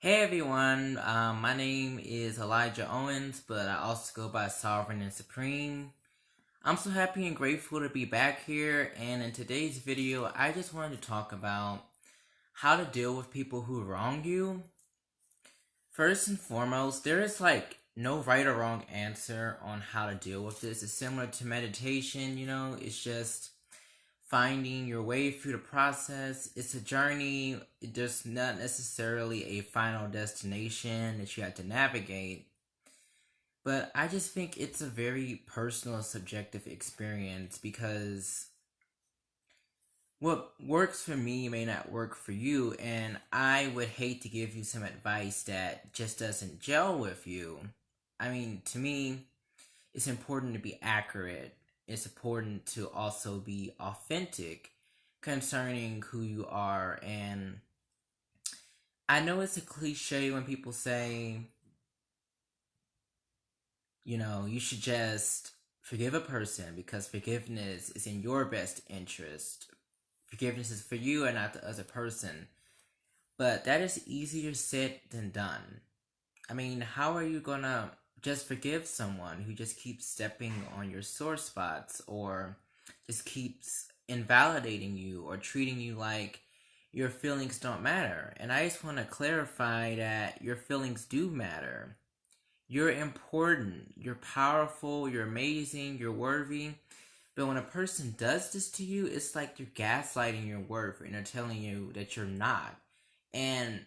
Hey everyone, my name is Elijah Owens, but I also go by Sovereign and Supreme. I'm so happy and grateful to be back here, and in today's video, I just wanted to talk about how to deal with people who wrong you. First and foremost, there is no right or wrong answer on how to deal with this. It's similar to meditation, it's just finding your way through the process. It's a journey. There's not necessarily a final destination that you have to navigate. But I just think it's a very personal, subjective experience because what works for me may not work for you, and I would hate to give you some advice that just doesn't gel with you. I mean, to me, it's important to be accurate. It's important to also be authentic concerning who you are. And I know it's a cliche when people say, you should just forgive a person because forgiveness is in your best interest. Forgiveness is for you and not the other person. But that is easier said than done. I mean, how are you gonna just forgive someone who just keeps stepping on your sore spots or just keeps invalidating you or treating you like your feelings don't matter? And I just want to clarify that your feelings do matter. You're important, you're powerful, you're amazing, you're worthy. But when a person does this to you, it's like they're gaslighting your worth and they're telling you that you're not. And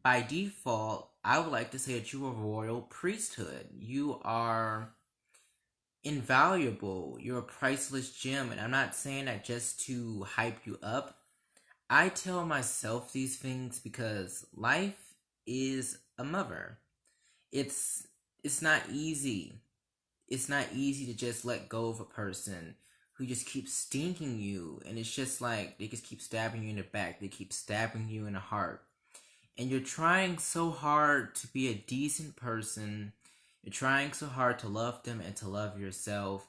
by default, I would like to say that you are royal priesthood. You are invaluable. You're a priceless gem. And I'm not saying that just to hype you up. I tell myself these things because life is a mother. It's it's not easy. It's not easy to just let go of a person who just keeps stinking you, and it's just like they just keep stabbing you in the back, they keep stabbing you in the heart. And you're trying so hard to be a decent person, you're trying so hard to love them and to love yourself,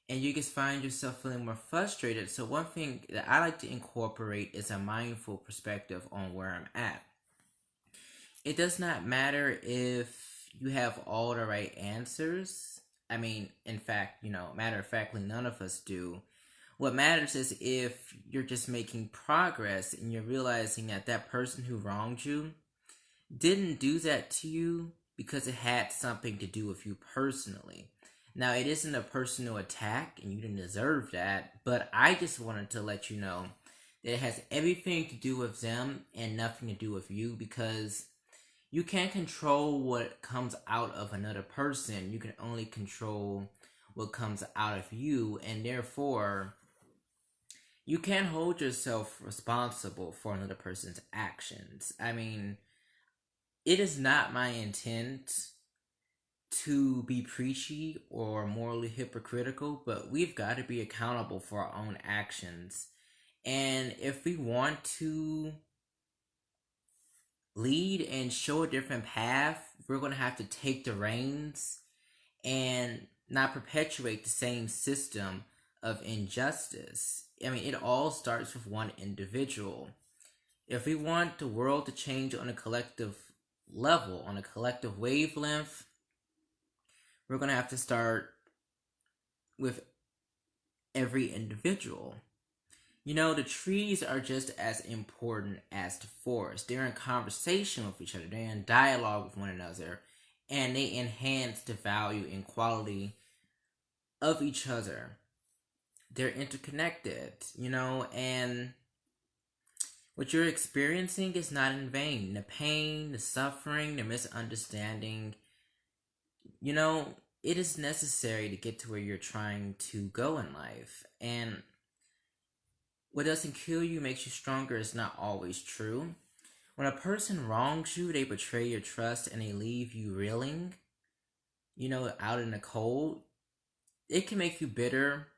and you just find yourself feeling more frustrated. So one thing that I like to incorporate is a mindful perspective on where I'm at. It does not matter if you have all the right answers. I mean, in fact, matter of factly, none of us do. What matters is if you're just making progress and you're realizing that that person who wronged you didn't do that to you because it had something to do with you personally. Now, it isn't a personal attack and you didn't deserve that, but I just wanted to let you know that it has everything to do with them and nothing to do with you, because you can't control what comes out of another person. You can only control what comes out of you, and therefore you can't hold yourself responsible for another person's actions. I mean, it is not my intent to be preachy or morally hypocritical, but we've got to be accountable for our own actions. And if we want to lead and show a different path, we're going to have to take the reins and not perpetuate the same system of injustice. I mean, it all starts with one individual. If we want the world to change on a collective level, on a collective wavelength, we're going to have to start with every individual. The trees are just as important as the forest. They're in conversation with each other, they're in dialogue with one another, and they enhance the value and quality of each other. They're interconnected, and what you're experiencing is not in vain. The pain, the suffering, the misunderstanding, it is necessary to get to where you're trying to go in life. And what doesn't kill you makes you stronger is not always true. When a person wrongs you, they betray your trust and they leave you reeling, out in the cold. It can make you bitter.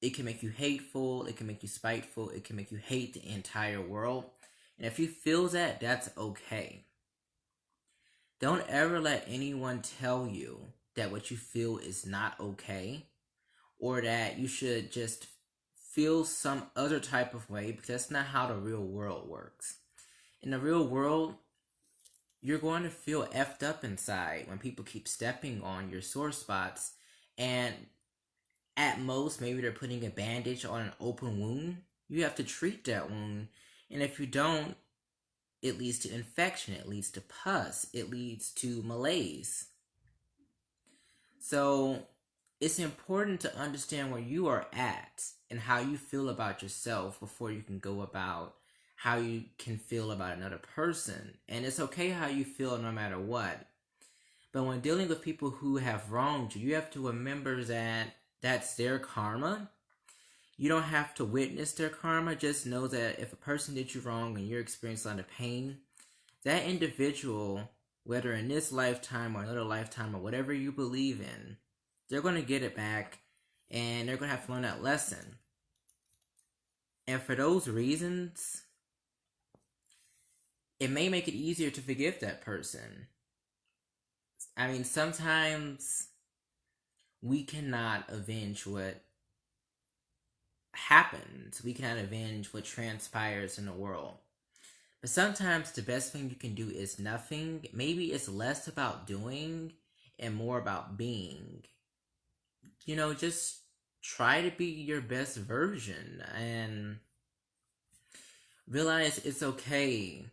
It can make you hateful. It can make you spiteful. It can make you hate the entire world. And if you feel that, that's okay. Don't ever let anyone tell you that what you feel is not okay, or that you should just feel some other type of way, because that's not how the real world works. In the real world, you're going to feel effed up inside when people keep stepping on your sore spots. And at most, maybe they're putting a bandage on an open wound. You have to treat that wound. And if you don't, it leads to infection, it leads to pus, it leads to malaise. So it's important to understand where you are at and how you feel about yourself before you can go about how you can feel about another person. And it's okay how you feel no matter what. But when dealing with people who have wronged you, you have to remember that that's their karma. You don't have to witness their karma. Just know that if a person did you wrong and you're experiencing a lot of pain, that individual, whether in this lifetime or another lifetime or whatever you believe in, they're going to get it back and they're going to have to learn that lesson. And for those reasons, it may make it easier to forgive that person. I mean, sometimes we cannot avenge what happens. We cannot avenge what transpires in the world. But sometimes the best thing you can do is nothing. Maybe it's less about doing and more about being. Just try to be your best version and realize it's okay.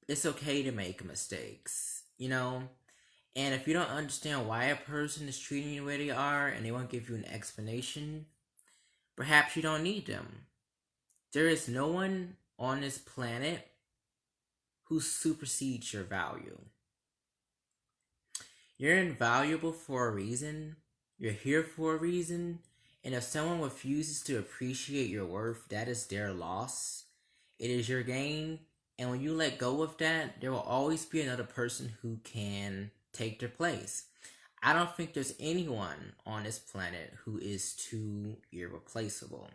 It's okay to make mistakes, And if you don't understand why a person is treating you the way they are and they won't give you an explanation, perhaps you don't need them. There is no one on this planet who supersedes your value. You're invaluable for a reason. You're here for a reason. And if someone refuses to appreciate your worth, that is their loss. It is your gain. And when you let go of that, there will always be another person who can take their place. I don't think there's anyone on this planet who is too irreplaceable.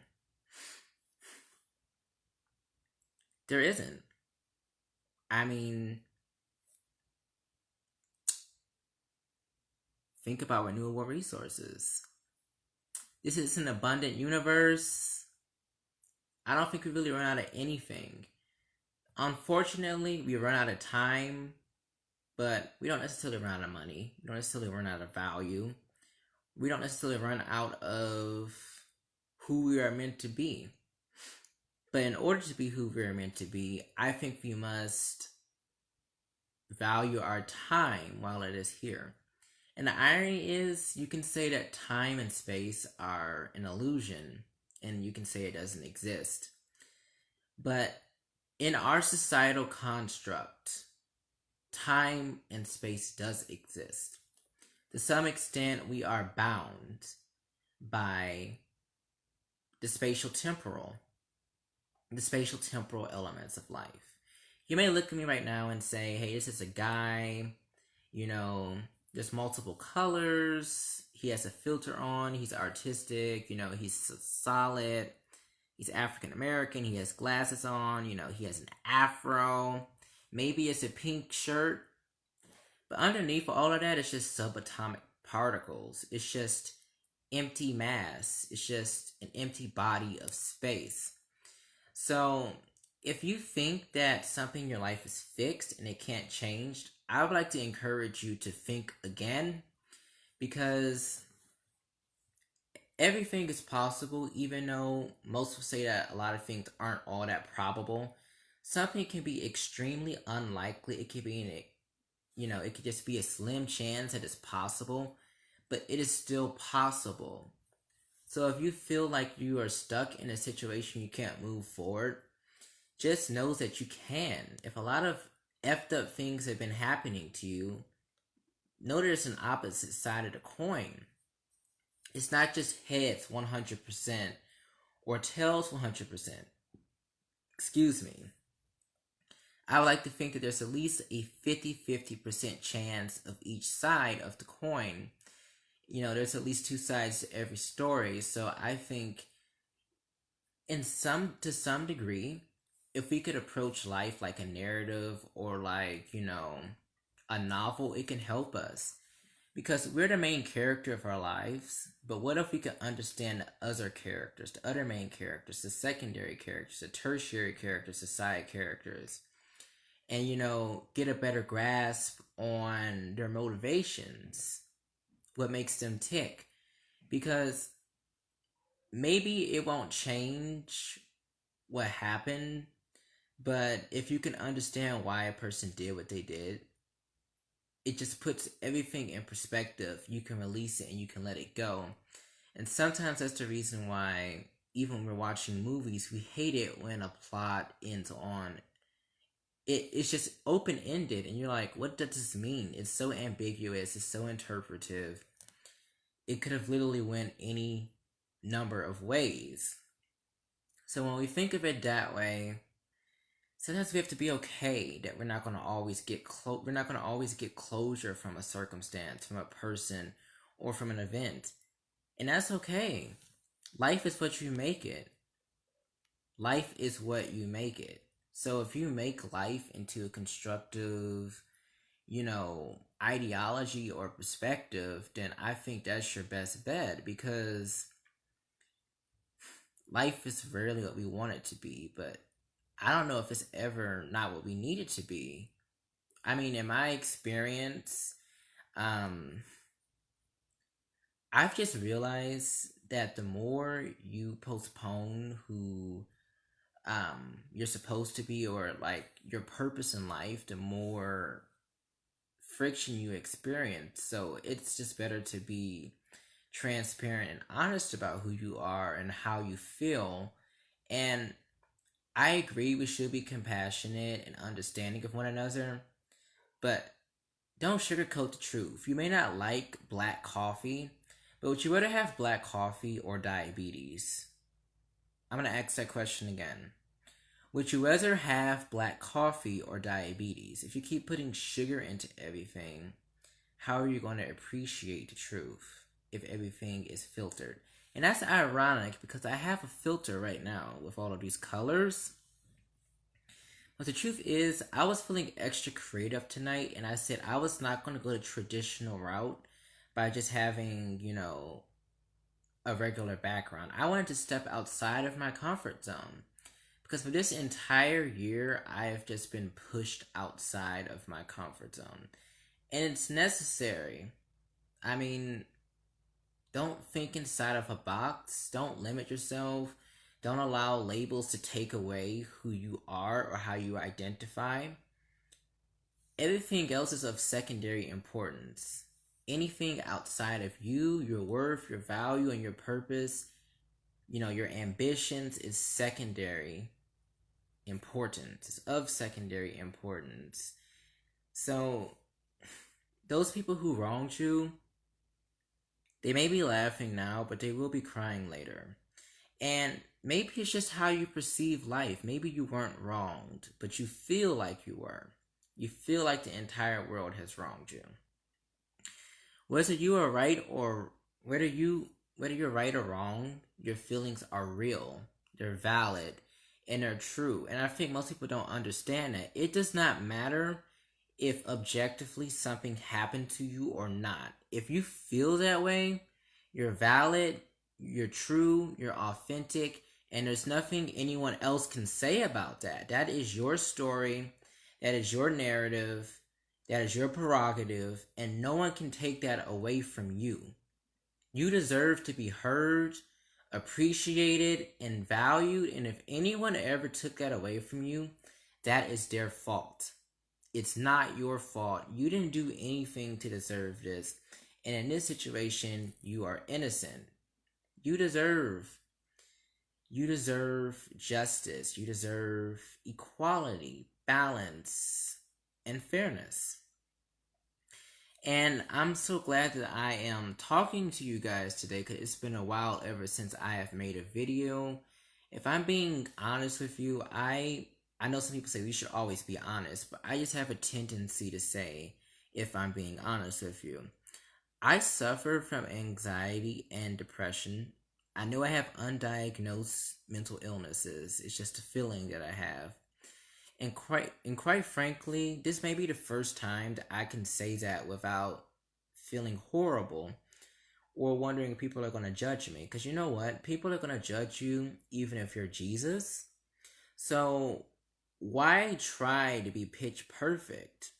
There isn't. I mean, think about renewable resources. This is an abundant universe. I don't think we really run out of anything. Unfortunately, we run out of time, but we don't necessarily run out of money. We don't necessarily run out of value. We don't necessarily run out of who we are meant to be. But in order to be who we are meant to be, I think we must value our time while it is here. And the irony is, you can say that time and space are an illusion, and you can say it doesn't exist. But in our societal construct, time and space does exist. To some extent, we are bound by the spatial temporal elements of life. You may look at me right now and say, hey, this is a guy, there's multiple colors, he has a filter on, he's artistic, he's solid, he's African American, he has glasses on, he has an afro, maybe it's a pink shirt, but underneath all of that, it's just subatomic particles. It's just empty mass. It's just an empty body of space. So if you think that something in your life is fixed and it can't change, I would like to encourage you to think again, because everything is possible. Even though most will say that a lot of things aren't all that probable, something can be extremely unlikely. It could be it could just be a slim chance that it's possible, but it is still possible. So if you feel like you are stuck in a situation you can't move forward, just know that you can. If a lot of effed up things have been happening to you, know there's an opposite side of the coin. It's not just heads 100% or tails 100%. Excuse me. I would like to think that there's at least a 50% chance of each side of the coin. There's at least two sides to every story. So I think to some degree, if we could approach life like a narrative or like, a novel, it can help us. Because we're the main character of our lives, but what if we could understand the other characters, the other main characters, the secondary characters, the tertiary characters, the side characters? and, get a better grasp on their motivations, what makes them tick. Because maybe it won't change what happened, but if you can understand why a person did what they did, it just puts everything in perspective. You can release it and you can let it go. And sometimes that's the reason why, even when we're watching movies, we hate it when a plot ends on it's just open ended, and you're like, what does this mean? It's so ambiguous, it's so interpretive. It could have literally went any number of ways. So when we think of it that way, sometimes we have to be okay that we're not going to always get we're not going to always get closure from a circumstance, from a person, or from an event. And that's okay. Life is what you make it. Life is what you make it. So if you make life into a constructive, ideology or perspective, then I think that's your best bet, because life is rarely what we want it to be, but I don't know if it's ever not what we need it to be. I mean, in my experience, I've just realized that the more you postpone who you're supposed to be, or like your purpose in life, the more friction you experience. So it's just better to be transparent and honest about who you are and how you feel. And I agree we should be compassionate and understanding of one another, but don't sugarcoat the truth. You may not like black coffee, but would you rather have black coffee or diabetes? I'm going to ask that question again. Would you rather have black coffee or diabetes? If you keep putting sugar into everything, how are you going to appreciate the truth if everything is filtered? And that's ironic, because I have a filter right now with all of these colors. But the truth is, I was feeling extra creative tonight, and I said I was not going to go the traditional route by just having, a regular background. I wanted to step outside of my comfort zone. Because for this entire year, I have just been pushed outside of my comfort zone. And it's necessary. I mean, don't think inside of a box. Don't limit yourself. Don't allow labels to take away who you are or how you identify. Everything else is of secondary importance. Anything outside of you, your worth, your value, and your purpose, your ambitions, is secondary importance. It's of secondary importance. So, those people who wronged you, they may be laughing now, but they will be crying later. And maybe it's just how you perceive life. Maybe you weren't wronged, but you feel like you were. You feel like the entire world has wronged you. Whether you are right or whether you're right or wrong, your feelings are real. They're valid and they're true. And I think most people don't understand that. It does not matter if objectively something happened to you or not. If you feel that way, you're valid, you're true, you're authentic, and there's nothing anyone else can say about that. That is your story, that is your narrative, that is your prerogative, and no one can take that away from you. You deserve to be heard, appreciated, and valued, and if anyone ever took that away from you, that is their fault. It's not your fault. You didn't do anything to deserve this. And in this situation, you are innocent. You deserve justice. You deserve equality, balance, and fairness. And I'm so glad that I am talking to you guys today, because it's been a while ever since I have made a video. If I'm being honest with you, I know some people say we should always be honest, but I just have a tendency to say, if I'm being honest with you, I suffer from anxiety and depression. I know I have undiagnosed mental illnesses. It's just a feeling that I have. And quite frankly, this may be the first time that I can say that without feeling horrible or wondering if people are going to judge me. Because you know what? People are going to judge you even if you're Jesus. So Why try to be pitch perfect?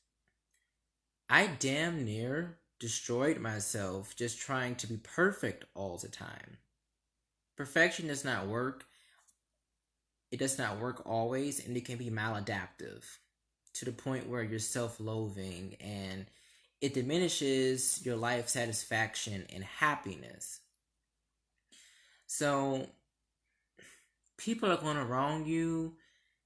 I damn near destroyed myself just trying to be perfect all the time. Perfection does not work. It does not work always, and it can be maladaptive to the point where you're self loathing and it diminishes your life satisfaction and happiness. So, people are going to wrong you,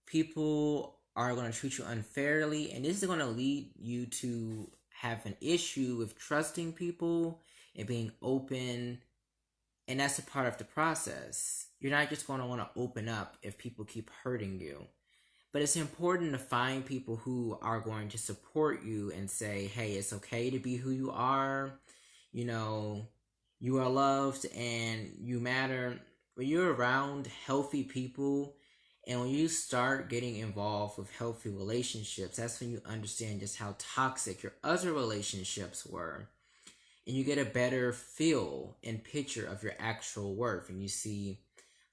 people are going to treat you unfairly, and this is going to lead you to have an issue with trusting people and being open, and that's a part of the process. You're not just going to want to open up if people keep hurting you. But it's important to find people who are going to support you and say, hey, it's okay to be who you are. You know, you are loved and you matter. When you're around healthy people and when you start getting involved with healthy relationships, that's when you understand just how toxic your other relationships were. And you get a better feel and picture of your actual worth. And you see,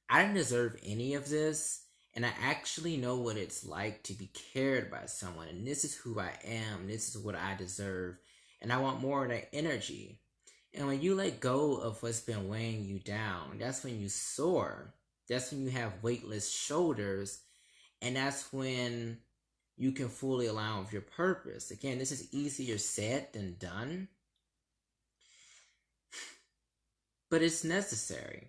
I didn't deserve any of this. And I actually know what it's like to be cared by someone. And this is who I am. This is what I deserve. And I want more of that energy. And when you let go of what's been weighing you down, that's when you soar. That's when you have weightless shoulders. And that's when you can fully align with your purpose. Again, this is easier said than done. But it's necessary.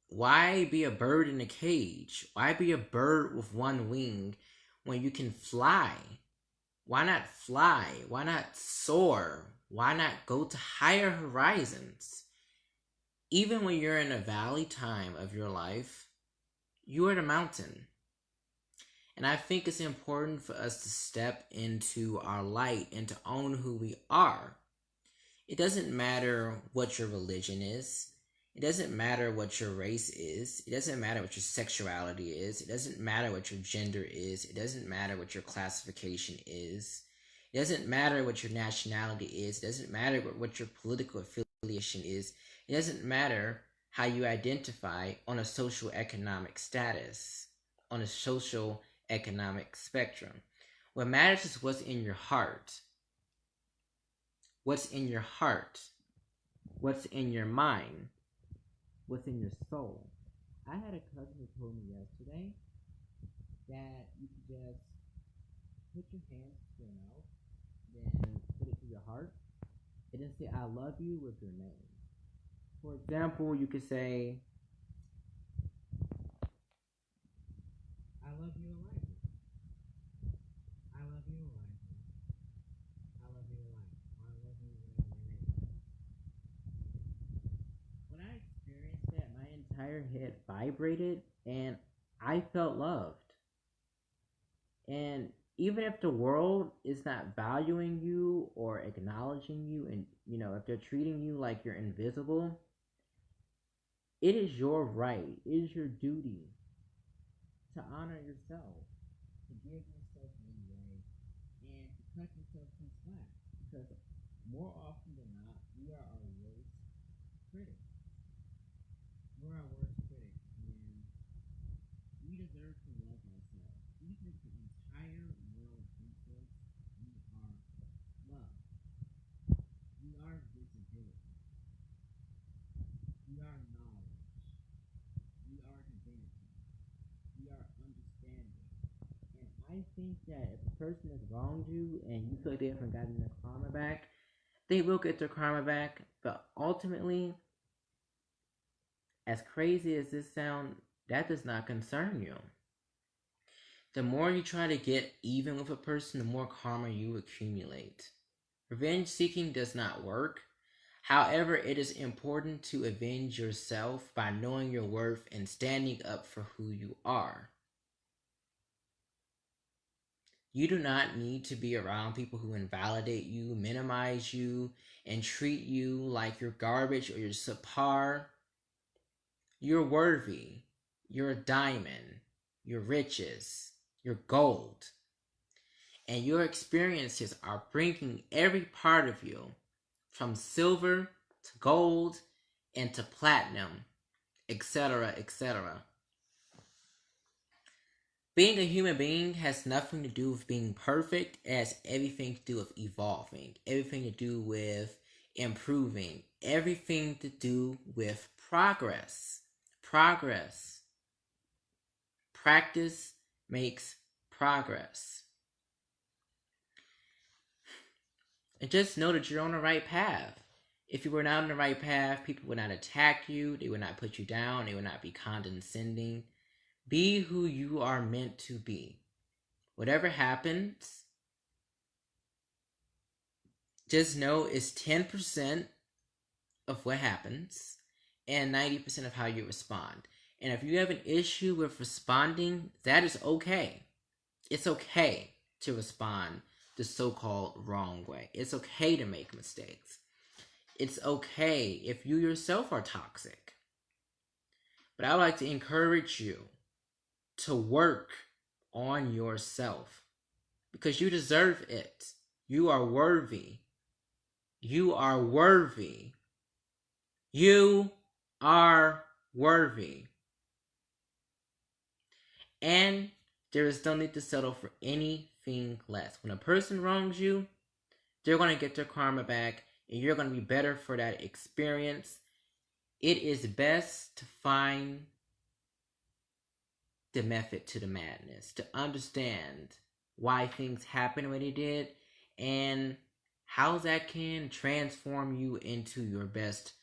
Why be a bird in a cage? Why be a bird with one wing when you can fly? Why not fly? Why not soar? Why not go to higher horizons? Even when you're in a valley time of your life, you are the mountain. And I think it's important for us to step into our light and to own who we are. It doesn't matter what your religion is. It doesn't matter what your race is. It doesn't matter what your sexuality is. It doesn't matter what your gender is. It doesn't matter what your classification is. It doesn't matter what your nationality is. It doesn't matter what your political affiliation is. It doesn't matter how you identify on a social economic status, on a social economic spectrum. What matters is what's in your heart. What's in your heart? What's in your mind? What's in your soul? I had a cousin who told me yesterday that you could just put your hands to your mouth, then put it to your heart, and then say, I love you with your name. For example, you could say, I love you, Elijah. I love you, Elijah. I love you, Elijah. I love you, whatever your name is. When I experienced that, my entire head vibrated and I felt loved. And even if the world is not valuing you or acknowledging you, and if they're treating you like you're invisible, it is your right, it is your duty to honor yourself, to give yourself leeway, and to cut yourself some slack. Because more often than not, we are our worst critic. We're our worst critic, and we deserve to love ourselves. Even if the entire world thinks us, we are love. We are visibility. We are knowledge. We are divinity. We are understanding. And I think that if a person has wronged you and you feel like they haven't gotten their karma back, they will get their karma back. But ultimately, as crazy as this sounds, that does not concern you. The more you try to get even with a person, the more karma you accumulate. Revenge seeking does not work. However, it is important to avenge yourself by knowing your worth and standing up for who you are. You do not need to be around people who invalidate you, minimize you, and treat you like you're garbage or you're subpar. You're worthy. You're a diamond. You're riches. You're gold. And your experiences are bringing every part of you from silver to gold and to platinum, etc., etc. Being a human being has nothing to do with being perfect. It has everything to do with evolving, everything to do with improving, everything to do with progress. Progress. Practice makes progress. And just know that you're on the right path. If you were not on the right path, people would not attack you, they would not put you down, they would not be condescending. Be who you are meant to be. Whatever happens, just know it's 10% of what happens and 90% of how you respond. And if you have an issue with responding, that is okay. It's okay to respond the so-called wrong way. It's okay to make mistakes. It's okay if you yourself are toxic. But I would like to encourage you to work on yourself because you deserve it. You are worthy. You are worthy. You are worthy. And there is no need to settle for anything less. When a person wrongs you, they're going to get their karma back and you're going to be better for that experience. It is best to find the method to the madness, to understand why things happen when they did and how that can transform you into your best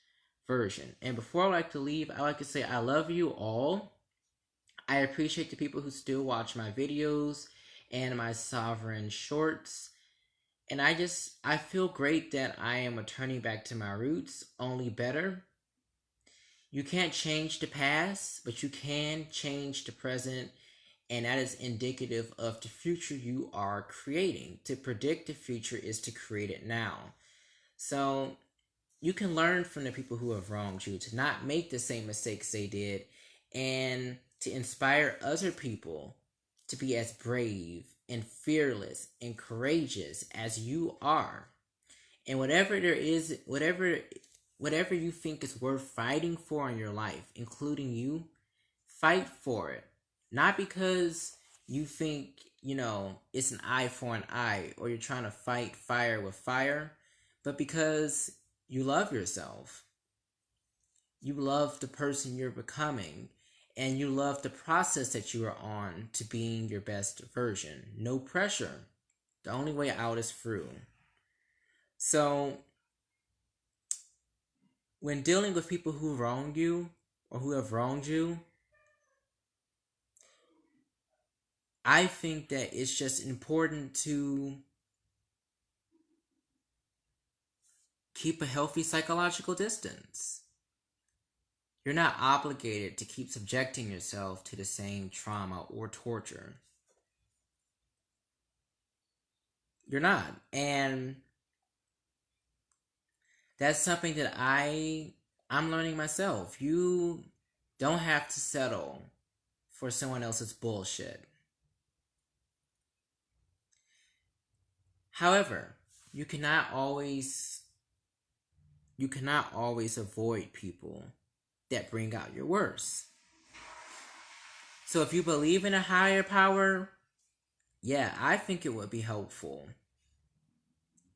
version. And before I like to leave, I like to say I love you all. I appreciate the people who still watch my videos and my sovereign shorts. And I feel great that I am returning back to my roots, only better. You can't change the past, but you can change the present. And that is indicative of the future you are creating. To predict the future is to create it now. So you can learn from the people who have wronged you to not make the same mistakes they did and to inspire other people to be as brave and fearless and courageous as you are. And whatever there is, whatever you think is worth fighting for in your life, including you, fight for it. Not because you think, it's an eye for an eye or you're trying to fight fire with fire, but because you love yourself. You love the person you're becoming. And you love the process that you are on to being your best version. No pressure. The only way out is through. So, when dealing with people who wrong you or who have wronged you, I think that it's just important to keep a healthy psychological distance. You're not obligated to keep subjecting yourself to the same trauma or torture. You're not. And that's something that I'm learning myself. You don't have to settle for someone else's bullshit. However, you cannot always avoid people that bring out your worst. So if you believe in a higher power, yeah, I think it would be helpful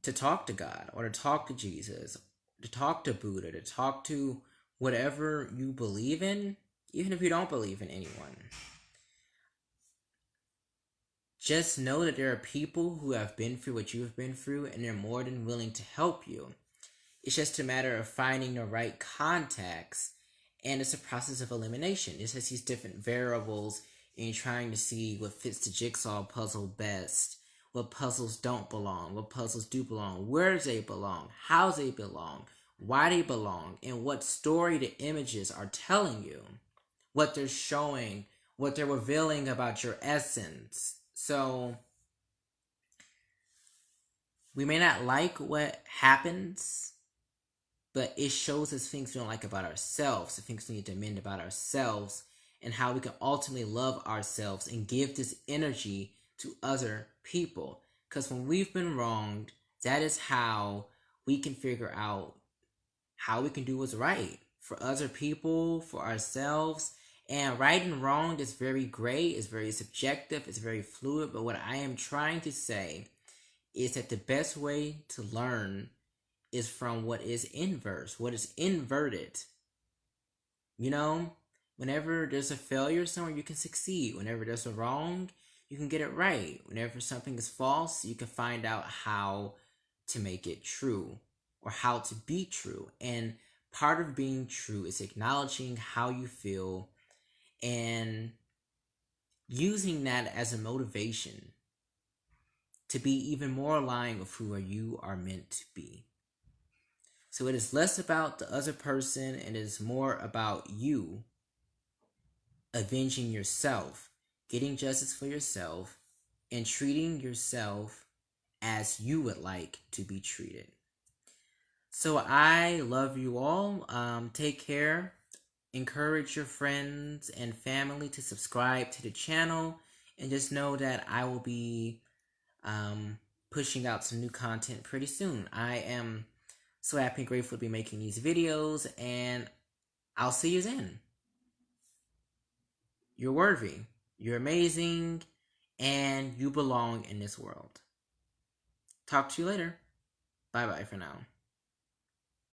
to talk to God or to talk to Jesus, to talk to Buddha, to talk to whatever you believe in, even if you don't believe in anyone. Just know that there are people who have been through what you have been through and they're more than willing to help you. It's just a matter of finding the right contacts, and it's a process of elimination. It's just these different variables and trying to see what fits the jigsaw puzzle best, what puzzles don't belong, what puzzles do belong, where they belong, how they belong, why they belong, and what story the images are telling you, what they're showing, what they're revealing about your essence. So, we may not like what happens, but it shows us things we don't like about ourselves, the things we need to amend about ourselves, and how we can ultimately love ourselves and give this energy to other people. Because when we've been wronged, that is how we can figure out how we can do what's right for other people, for ourselves, And right and wrong is very gray, it's very subjective, it's very fluid. But what I am trying to say is that the best way to learn is from what is inverse, what is inverted. You know, whenever there's a failure somewhere, you can succeed. Whenever there's a wrong, you can get it right. Whenever something is false, you can find out how to make it true or how to be true. And part of being true is acknowledging how you feel and using that as a motivation to be even more aligned with who you are meant to be. So it is less about the other person and it is more about you avenging yourself, getting justice for yourself, and treating yourself as you would like to be treated. So I love you all. Take care. Encourage your friends and family to subscribe to the channel, and just know that I will be pushing out some new content pretty soon. I am so happy and grateful to be making these videos, and I'll see you then. You're worthy, you're amazing, and you belong in this world. Talk to you later. Bye bye for now.